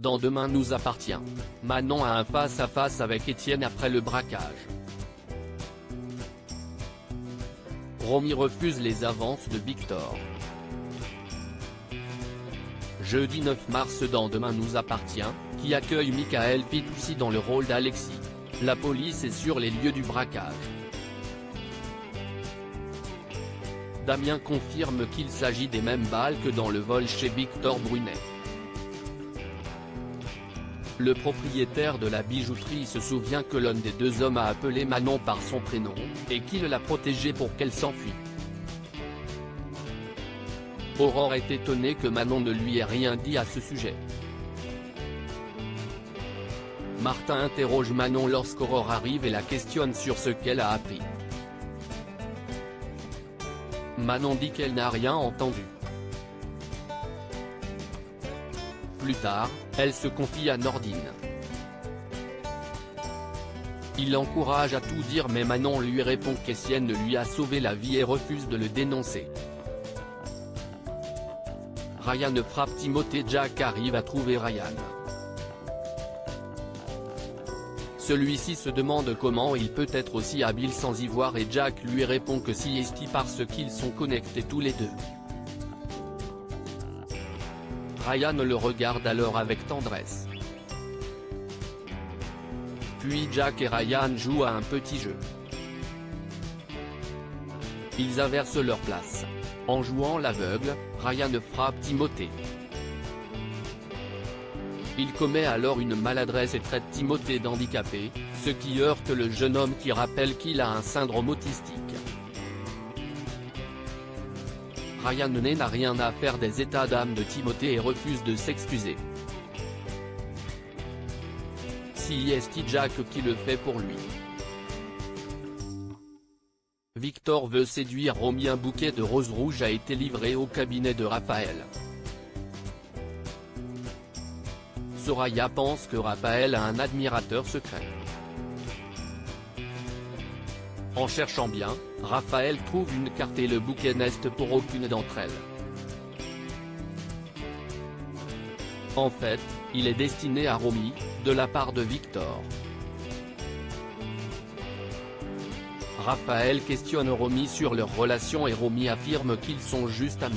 Dans Demain nous appartient, Manon a un face-à-face avec Étienne après le braquage. Romy refuse les avances de Victor. Jeudi 9 mars dans Demain nous appartient, qui accueille Michael Fitoussi dans le rôle d'Alexis. La police est sur les lieux du braquage. Damien confirme qu'il s'agit des mêmes balles que dans le vol chez Victor Brunet. Le propriétaire de la bijouterie se souvient que l'un des deux hommes a appelé Manon par son prénom, et qu'il l'a protégée pour qu'elle s'enfuit. Aurore est étonnée que Manon ne lui ait rien dit à ce sujet. Martin interroge Manon lorsqu'Aurore arrive et la questionne sur ce qu'elle a appris. Manon dit qu'elle n'a rien entendu. Plus tard, elle se confie à Nordine. Il l'encourage à tout dire mais Manon lui répond qu'Étienne lui a sauvé la vie et refuse de le dénoncer. Ryan frappe Timothée. Jack arrive à trouver Ryan. Celui-ci se demande comment il peut être aussi habile sans y voir et Jack lui répond que si est parce qu'ils sont connectés tous les deux. Ryan le regarde alors avec tendresse. Puis Jack et Ryan jouent à un petit jeu. Ils inversent leur place. En jouant l'aveugle, Ryan frappe Timothée. Il commet alors une maladresse et traite Timothée d'handicapé, ce qui heurte le jeune homme qui rappelle qu'il a un syndrome autistique. Ryan n'a rien à faire des états d'âme de Timothée et refuse de s'excuser. C'est Jack qui le fait pour lui. Victor veut séduire Romy. Un bouquet de roses rouges a été livré au cabinet de Raphaël. Soraya pense que Raphaël a un admirateur secret. En cherchant bien, Raphaël trouve une carte et le bouquet n'est pour aucune d'entre elles. En fait, il est destiné à Romy, de la part de Victor. Raphaël questionne Romy sur leur relation et Romy affirme qu'ils sont juste amis.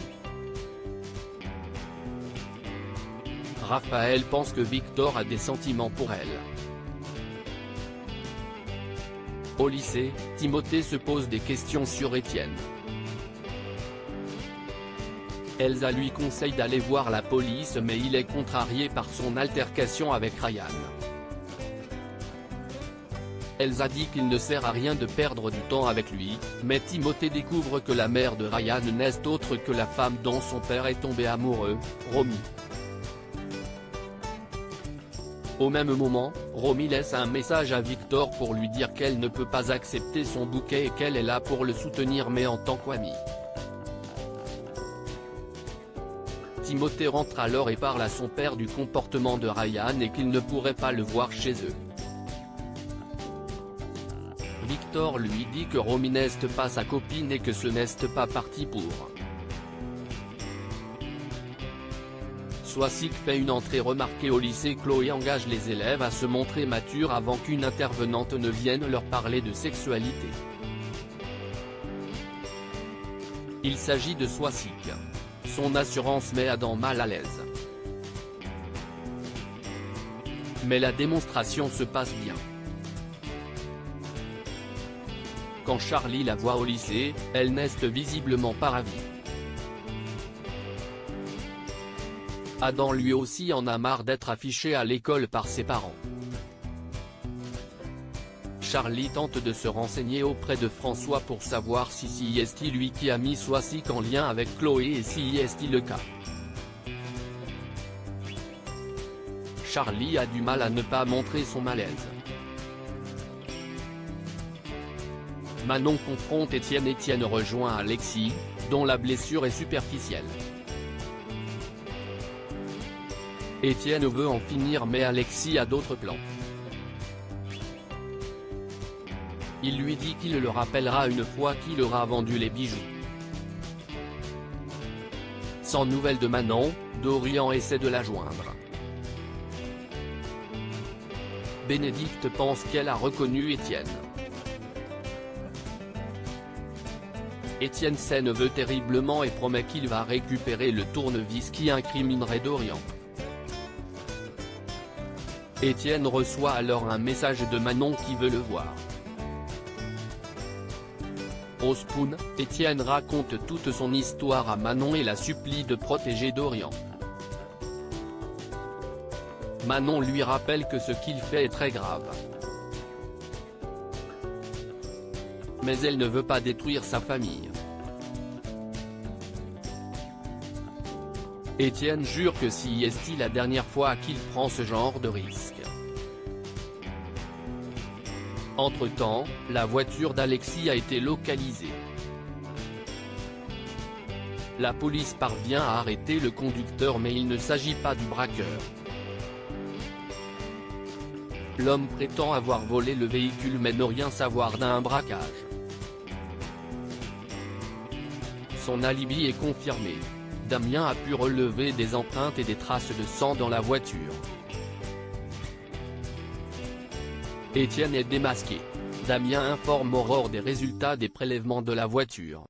Raphaël pense que Victor a des sentiments pour elle. Au lycée, Timothée se pose des questions sur Étienne. Elsa lui conseille d'aller voir la police mais il est contrarié par son altercation avec Ryan. Elsa dit qu'il ne sert à rien de perdre du temps avec lui, mais Timothée découvre que la mère de Ryan n'est autre que la femme dont son père est tombé amoureux, Romy. Au même moment, Romy laisse un message à Victor pour lui dire qu'elle ne peut pas accepter son bouquet et qu'elle est là pour le soutenir mais en tant qu'amie. Timothée rentre alors et parle à son père du comportement de Ryan et qu'il ne pourrait pas le voir chez eux. Victor lui dit que Romy n'est pas sa copine et que ce n'est pas parti pour. Swasik fait une entrée remarquée au lycée. Chloé engage les élèves à se montrer matures avant qu'une intervenante ne vienne leur parler de sexualité. Il s'agit de Swasik. Son assurance met Adam mal à l'aise. Mais la démonstration se passe bien. Quand Charlie la voit au lycée, elle n'est visiblement pas ravie. Adam lui aussi en a marre d'être affiché à l'école par ses parents. Charlie tente de se renseigner auprès de François pour savoir si c'est lui qui a mis Swasik en lien avec Chloé et si c'est le cas. Charlie a du mal à ne pas montrer son malaise. Manon confronte Étienne. Étienne rejoint Alexis, dont la blessure est superficielle. Étienne veut en finir mais Alexis a d'autres plans. Il lui dit qu'il le rappellera une fois qu'il aura vendu les bijoux. Sans nouvelles de Manon, Dorian essaie de la joindre. Bénédicte pense qu'elle a reconnu Étienne. Étienne Seine veut terriblement et promet qu'il va récupérer le tournevis qui incriminerait Dorian. Étienne reçoit alors un message de Manon qui veut le voir. Au Spoon, Étienne raconte toute son histoire à Manon et la supplie de protéger Dorian. Manon lui rappelle que ce qu'il fait est très grave. Mais elle ne veut pas détruire sa famille. Étienne jure que si est la dernière fois qu'il prend ce genre de risque. Entre-temps, la voiture d'Alexis a été localisée. La police parvient à arrêter le conducteur mais il ne s'agit pas du braqueur. L'homme prétend avoir volé le véhicule mais ne rien savoir d'un braquage. Son alibi est confirmé. Damien a pu relever des empreintes et des traces de sang dans la voiture. Étienne est démasqué. Damien informe Aurore des résultats des prélèvements de la voiture.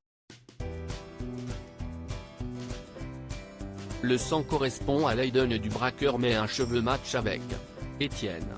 Le sang correspond à l'ADN du braqueur mais un cheveu match avec Étienne.